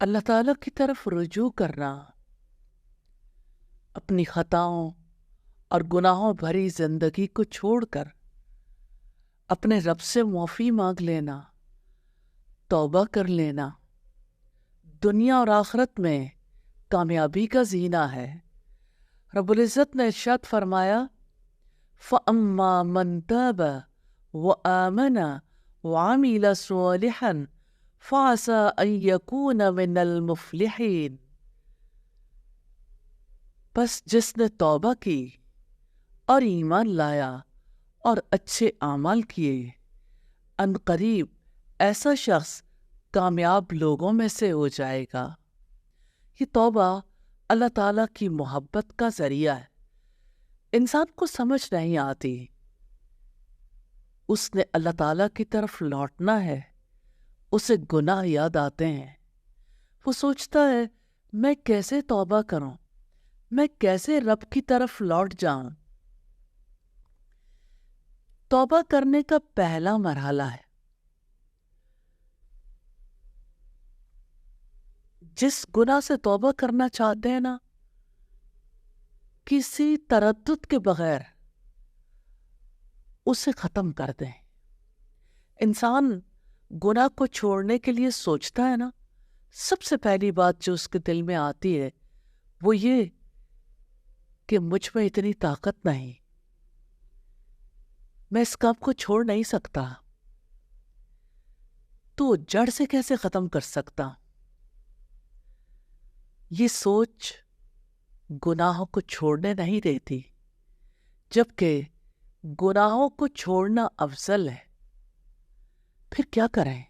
اللہ تعالیٰ کی طرف رجوع کرنا، اپنی خطاؤں اور گناہوں بھری زندگی کو چھوڑ کر اپنے رب سے معافی مانگ لینا، توبہ کر لینا، دنیا اور آخرت میں کامیابی کا زینہ ہے۔ رب العزت نے ارشاد فرمایا فَأَمَّا مَن تَابَ وَآمَنَ وَعَمِلَ صَالِحًا فَعَسَىٰ أَن يَكُونَ مِنَ الْمُفْلِحِينَ، بس جس نے توبہ کی اور ایمان لایا اور اچھے اعمال کیے، ان قریب ایسا شخص کامیاب لوگوں میں سے ہو جائے گا۔ یہ توبہ اللہ تعالیٰ کی محبت کا ذریعہ ہے۔ انسان کو سمجھ نہیں آتی، اس نے اللہ تعالیٰ کی طرف لوٹنا ہے، اسے گناہ یاد آتے ہیں، وہ سوچتا ہے میں کیسے توبہ کروں، میں کیسے رب کی طرف لوٹ جاؤں۔ توبہ کرنے کا پہلا مرحلہ ہے جس گناہ سے توبہ کرنا چاہتے ہیں نا، کسی تردد کے بغیر اسے ختم کر دیں۔ انسان گناہ کو چھوڑنے کے لیے سوچتا ہے نا، سب سے پہلی بات جو اس کے دل میں آتی ہے وہ یہ کہ مجھ میں اتنی طاقت نہیں، میں اس کام کو چھوڑ نہیں سکتا، تو جڑ سے کیسے ختم کر سکتا؟ یہ سوچ گناہوں کو چھوڑنے نہیں دیتی، جبکہ گناہوں کو چھوڑنا افضل ہے۔ پھر کیا کریں؟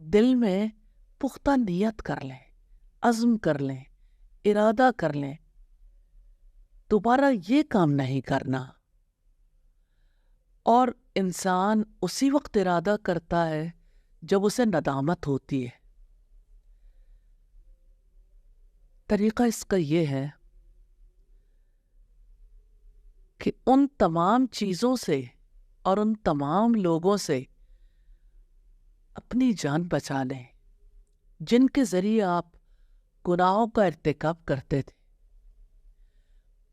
دل میں پختہ نیت کر لیں، عزم کر لیں، ارادہ کر لیں، دوبارہ یہ کام نہیں کرنا۔ اور انسان اسی وقت ارادہ کرتا ہے جب اسے ندامت ہوتی ہے۔ طریقہ اس کا یہ ہے کہ ان تمام چیزوں سے اور ان تمام لوگوں سے اپنی جان بچا لیں جن کے ذریعے آپ گناہوں کا ارتکاب کرتے تھے۔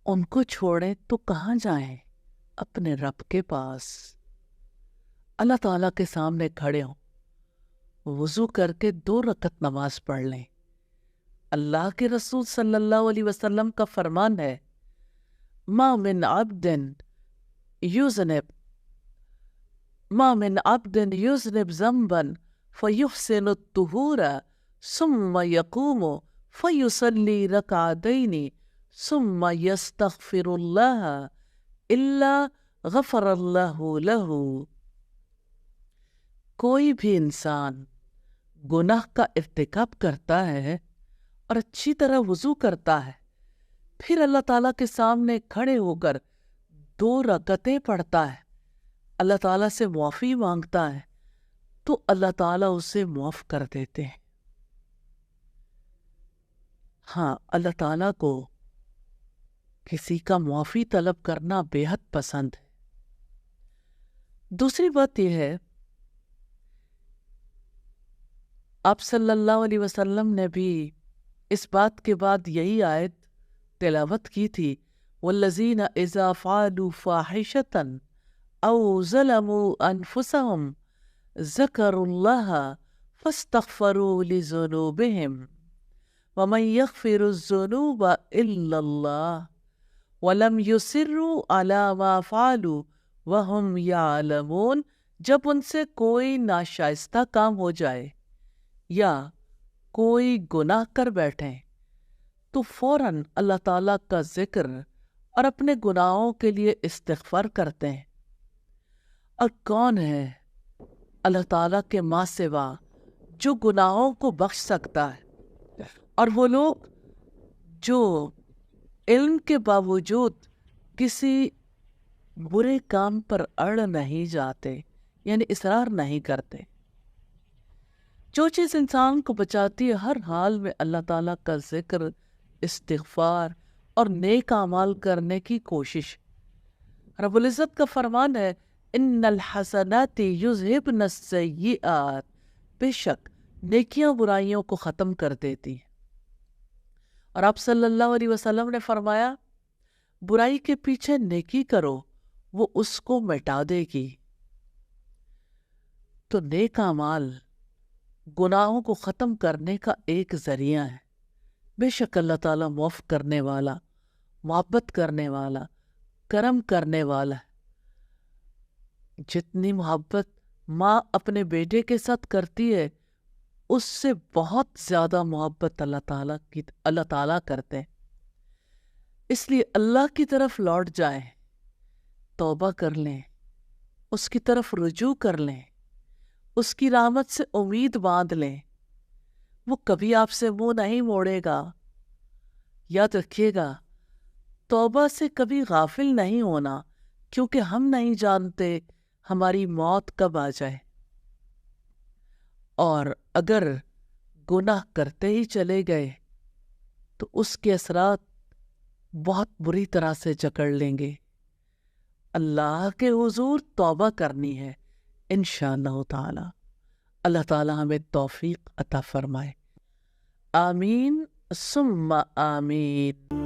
ان کو چھوڑیں تو کہاں جائیں؟ اپنے رب کے پاس، اللہ تعالیٰ کے سامنے کھڑے ہوں، وضو کر کے 2 رکعت نماز پڑھ لیں۔ اللہ کے رسول صلی اللہ علیہ وسلم کا فرمان ہے ما من عبد يذنب ذنبا فيحسن الطهور ثم يقوم فيصلي ركعتين ثم يستغفر الله إلا غفر الله له۔ کوئی بھی انسان گناہ کا ارتکاب کرتا ہے اور اچھی طرح وضو کرتا ہے، پھر اللہ تعالیٰ کے سامنے کھڑے ہو کر 2 رکعتیں پڑھتا ہے، اللہ تعالیٰ سے معافی مانگتا ہے، تو اللہ تعالیٰ اسے معاف کر دیتے ہیں۔ ہاں، اللہ تعالیٰ کو کسی کا معافی طلب کرنا بے حد پسند ہے۔ دوسری بات یہ ہے، آپ صلی اللہ علیہ وسلم نے بھی اس بات کے بعد یہی آیت تلاوت کی تھی والذین اذا فعلوا فاحشۃ او ظلموا انفسهم ذکروا اللہ فاستغفروا لذنوبهم ومن یغفر الذنوب الا اللہ ولم یصروا علی ما فعلوا وهم یعلمون۔ جب ان سے کوئی ناشائستہ کام ہو جائے یا کوئی گناہ کر بیٹھیں تو فوراً اللہ تعالیٰ کا ذکر اور اپنے گناہوں کے لیے استغفار کرتے ہیں۔ اور کون ہے اللہ تعالیٰ کے ماں سوا جو گناہوں کو بخش سکتا ہے؟ اور وہ لوگ جو علم کے باوجود کسی برے کام پر اڑ نہیں جاتے، یعنی اصرار نہیں کرتے۔ جو چیز انسان کو بچاتی ہے ہر حال میں اللہ تعالیٰ کا ذکر، استغفار اور نیک اعمال کرنے کی کوشش۔ رب العزت کا فرمان ہے ان الحسنات یذہبن السیئات، بے شک نیکیاں برائیوں کو ختم کر دیتی ہیں۔ اور آپ صلی اللہ علیہ وسلم نے فرمایا برائی کے پیچھے نیکی کرو، وہ اس کو مٹا دے گی۔ تو نیک اعمال گناہوں کو ختم کرنے کا ایک ذریعہ ہے۔ بے شک اللہ تعالیٰ معاف کرنے والا، محبت کرنے والا، کرم کرنے والا ہے۔ جتنی محبت ماں اپنے بیٹے کے ساتھ کرتی ہے اس سے بہت زیادہ محبت اللہ تعالیٰ کرتے ہیں۔ اس لیے اللہ کی طرف لوٹ جائیں، توبہ کر لیں، اس کی طرف رجوع کر لیں، اس کی رحمت سے امید باندھ لیں۔ وہ کبھی آپ سے منہ نہیں موڑے گا۔ یاد رکھیے گا، توبہ سے کبھی غافل نہیں ہونا، کیونکہ ہم نہیں جانتے ہماری موت کب آ جائے۔ اور اگر گناہ کرتے ہی چلے گئے تو اس کے اثرات بہت بری طرح سے جکڑ لیں گے۔ اللہ کے حضور توبہ کرنی ہے انشاءاللہ تعالی۔ اللہ تعالی ہمیں توفیق عطا فرمائے۔ آمین ثم آمین۔